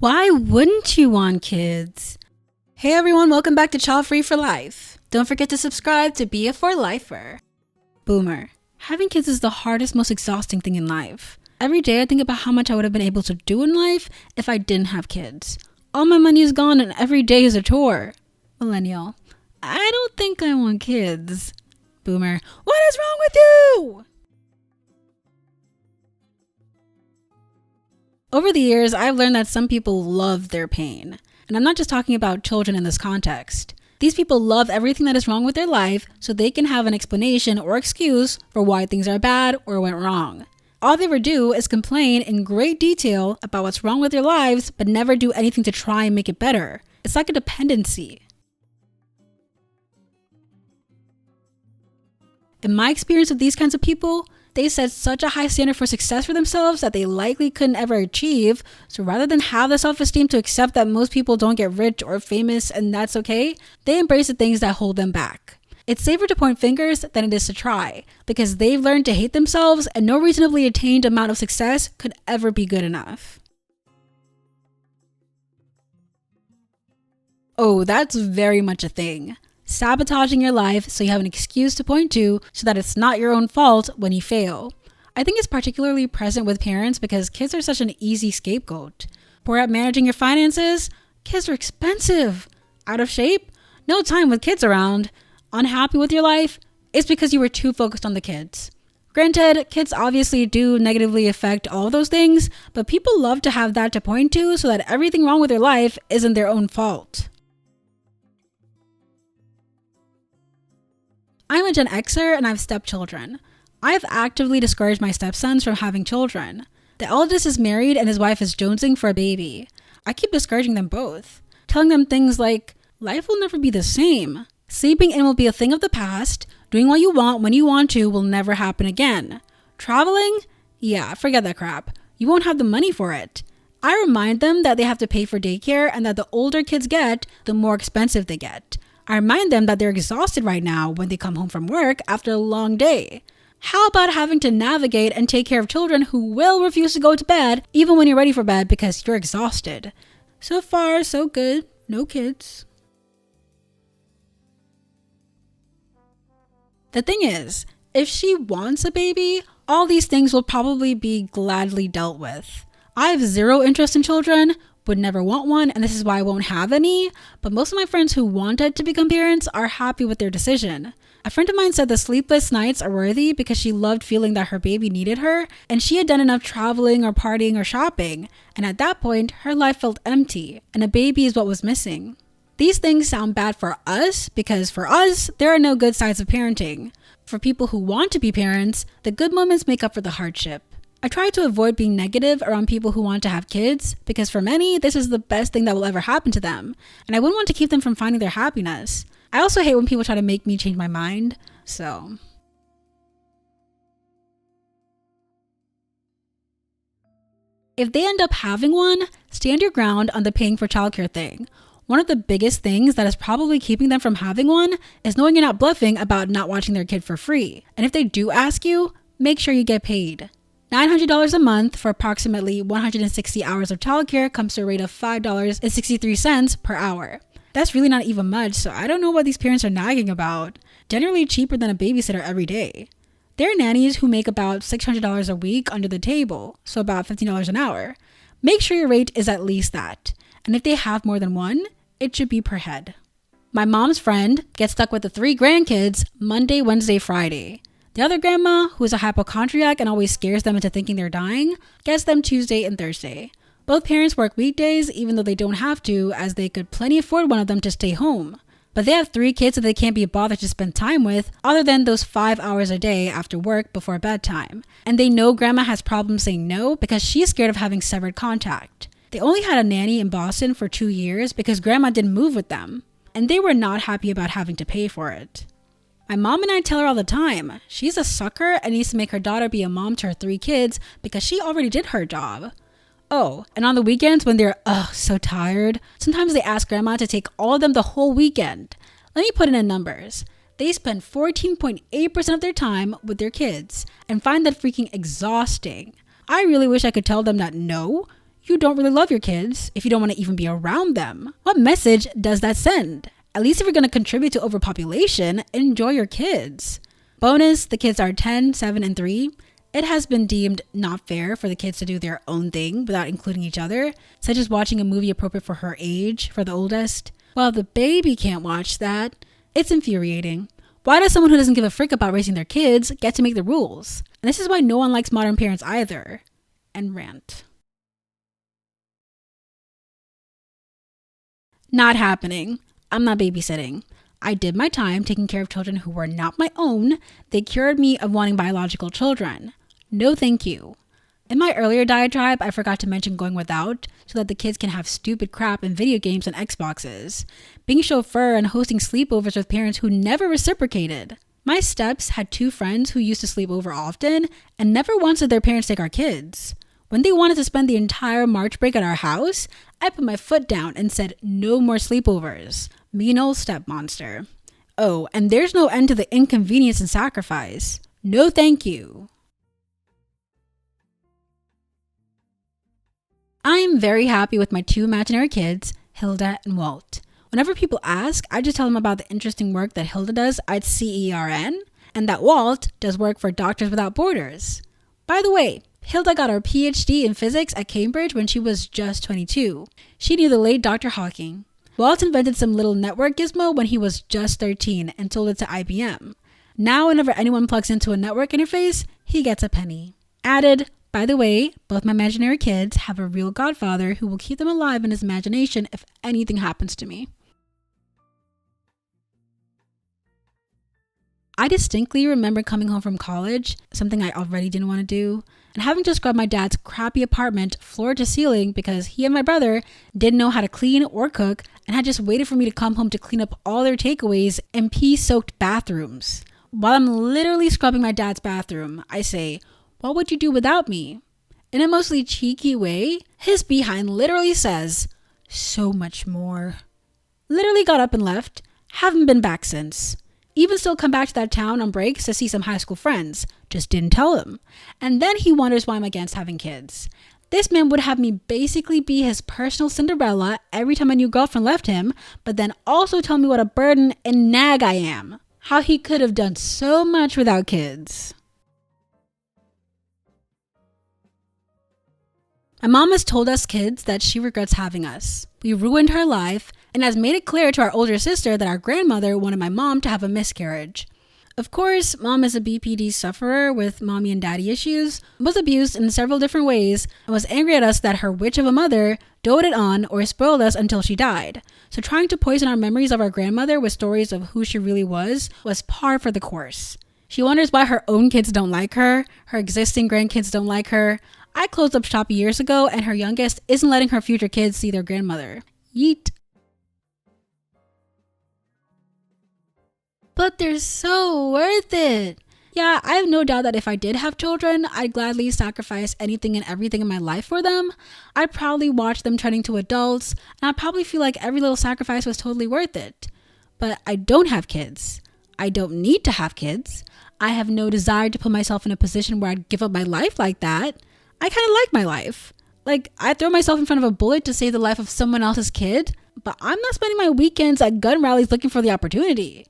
Why wouldn't you want kids? Hey everyone, welcome back to Childfree for Life. Don't forget to subscribe to be a for lifer. Boomer. Having kids is the hardest, most exhausting thing in life. Every day I think about how much I would have been able to do in life if I didn't have kids. All my money is gone and every day is a chore. Millennial. I don't think I want kids. Boomer. What is wrong with you? Over the years, I've learned that some people love their pain. And I'm not just talking about children in this context. These people love everything that is wrong with their life so they can have an explanation or excuse for why things are bad or went wrong. All they ever do is complain in great detail about what's wrong with their lives, but never do anything to try and make it better. It's like a dependency. In my experience with these kinds of people, they set such a high standard for success for themselves that they likely couldn't ever achieve. So rather than have the self-esteem to accept that most people don't get rich or famous and that's okay, they embrace the things that hold them back. It's safer to point fingers than it is to try, because they've learned to hate themselves and no reasonably attained amount of success could ever be good enough. Oh, that's very much a thing. Sabotaging your life so you have an excuse to point to so that it's not your own fault when you fail. I think it's particularly present with parents because kids are such an easy scapegoat. Poor at managing your finances? Kids are expensive. Out of shape? No time with kids around. Unhappy with your life? It's because you were too focused on the kids. Granted, kids obviously do negatively affect all those things, but people love to have that to point to so that everything wrong with their life isn't their own fault. I'm a Gen Xer and I have stepchildren. I have actively discouraged my stepsons from having children. The eldest is married and his wife is jonesing for a baby. I keep discouraging them both, telling them things like, life will never be the same. Sleeping in will be a thing of the past. Doing what you want when you want to will never happen again. Traveling? Yeah, forget that crap. You won't have the money for it. I remind them that they have to pay for daycare and that the older kids get, the more expensive they get. I remind them that they're exhausted right now when they come home from work after a long day. How about having to navigate and take care of children who will refuse to go to bed even when you're ready for bed because you're exhausted? So far, so good. No kids. The thing is, if she wants a baby, all these things will probably be gladly dealt with. I have zero interest in children, would never want one, and this is why I won't have any, but most of my friends who wanted to become parents are happy with their decision. A friend of mine said the sleepless nights are worthy because she loved feeling that her baby needed her, and she had done enough traveling or partying or shopping, and at that point, her life felt empty, and a baby is what was missing. These things sound bad for us because for us, there are no good sides of parenting. For people who want to be parents, the good moments make up for the hardship. I try to avoid being negative around people who want to have kids because for many, this is the best thing that will ever happen to them, and I wouldn't want to keep them from finding their happiness. I also hate when people try to make me change my mind, so. If they end up having one, stand your ground on the paying for childcare thing. One of the biggest things that is probably keeping them from having one is knowing you're not bluffing about not watching their kid for free. And if they do ask you, make sure you get paid. $900 a month for approximately 160 hours of childcare comes to a rate of $5.63 per hour. That's really not even much, so I don't know what these parents are nagging about. Generally cheaper than a babysitter every day. There are nannies who make about $600 a week under the table, so about $15 an hour. Make sure your rate is at least that. And if they have more than one, it should be per head. My mom's friend gets stuck with the 3 grandkids Monday, Wednesday, Friday. The other grandma, who is a hypochondriac and always scares them into thinking they're dying, gets them Tuesday and Thursday. Both parents work weekdays even though they don't have to, as they could plenty afford one of them to stay home. But they have 3 kids that they can't be bothered to spend time with other than those 5 hours a day after work before bedtime. And they know grandma has problems saying no because she's scared of having severed contact. They only had a nanny in Boston for 2 years because grandma didn't move with them. And they were not happy about having to pay for it. My mom and I tell her all the time, she's a sucker and needs to make her daughter be a mom to her 3 kids because she already did her job. Oh, and on the weekends when they're so tired, sometimes they ask grandma to take all of them the whole weekend. Let me put it in numbers. They spend 14.8% of their time with their kids and find that freaking exhausting. I really wish I could tell them that no, you don't really love your kids if you don't want to even be around them. What message does that send? At least if you're going to contribute to overpopulation, enjoy your kids. Bonus, the kids are 10, 7, and 3. It has been deemed not fair for the kids to do their own thing without including each other, such as watching a movie appropriate for her age for the oldest. Well, the baby can't watch that. It's infuriating. Why does someone who doesn't give a frick about raising their kids get to make the rules? And this is why no one likes modern parents either. And rant. Not happening. I'm not babysitting. I did my time taking care of children who were not my own. They cured me of wanting biological children. No thank you. In my earlier diatribe, I forgot to mention going without so that the kids can have stupid crap and video games and Xboxes. Being chauffeur and hosting sleepovers with parents who never reciprocated. My steps had 2 friends who used to sleep over often and never once did their parents take our kids. When they wanted to spend the entire March break at our house, I put my foot down and said no more sleepovers. Mean old step monster. Oh, and there's no end to the inconvenience and sacrifice. No thank you. I'm very happy with my 2 imaginary kids, Hilda and Walt. Whenever people ask, I just tell them about the interesting work that Hilda does at CERN and that Walt does work for Doctors Without Borders. By the way, Hilda got her PhD in physics at Cambridge when she was just 22. She knew the late Dr. Hawking. Walt invented some little network gizmo when he was just 13 and sold it to IBM. Now whenever anyone plugs into a network interface, he gets a penny. Added, by the way, both my imaginary kids have a real godfather who will keep them alive in his imagination if anything happens to me. I distinctly remember coming home from college, something I already didn't want to do, and having to scrub my dad's crappy apartment floor to ceiling because he and my brother didn't know how to clean or cook and had just waited for me to come home to clean up all their takeaways and pee-soaked bathrooms. While I'm literally scrubbing my dad's bathroom, I say, "What would you do without me?" In a mostly cheeky way, his behind literally says, "So much more." Literally got up and left, haven't been back since. Even still come back to that town on breaks to see some high school friends, just didn't tell him. And then he wonders why I'm against having kids. This man would have me basically be his personal Cinderella every time a new girlfriend left him, but then also tell me what a burden and nag I am. How he could have done so much without kids. My mom has told us kids that she regrets having us. We ruined her life and has made it clear to our older sister that our grandmother wanted my mom to have a miscarriage. Of course, mom is a BPD sufferer with mommy and daddy issues, was abused in several different ways, and was angry at us that her witch of a mother doted on or spoiled us until she died. So trying to poison our memories of our grandmother with stories of who she really was par for the course. She wonders why her own kids don't like her existing grandkids don't like her. I closed up shop years ago and her youngest isn't letting her future kids see their grandmother. Yeet. But they're so worth it. Yeah, I have no doubt that if I did have children, I'd gladly sacrifice anything and everything in my life for them. I'd probably watch them turning to adults, and I'd probably feel like every little sacrifice was totally worth it. But I don't have kids. I don't need to have kids. I have no desire to put myself in a position where I'd give up my life like that. I kind of like my life. Like, I throw myself in front of a bullet to save the life of someone else's kid, but I'm not spending my weekends at gun rallies looking for the opportunity.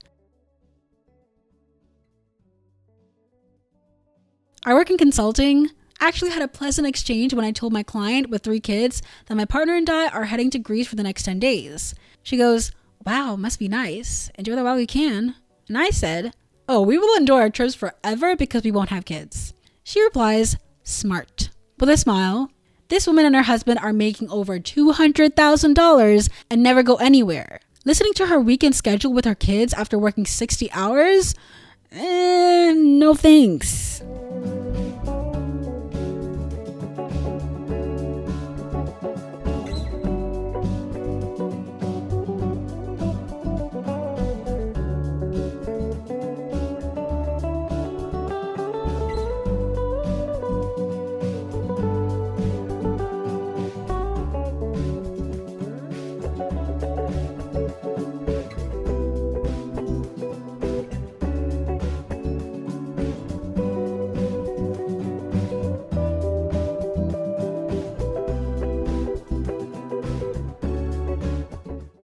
I work in consulting. I actually had a pleasant exchange when I told my client with 3 kids that my partner and I are heading to Greece for the next 10 days. She goes, "Wow, must be nice. Enjoy that while we can." And I said, "Oh, we will enjoy our trips forever because we won't have kids." She replies, "Smart." With a smile. This woman and her husband are making over $200,000 and never go anywhere. Listening to her weekend schedule with her kids after working 60 hours? No thanks.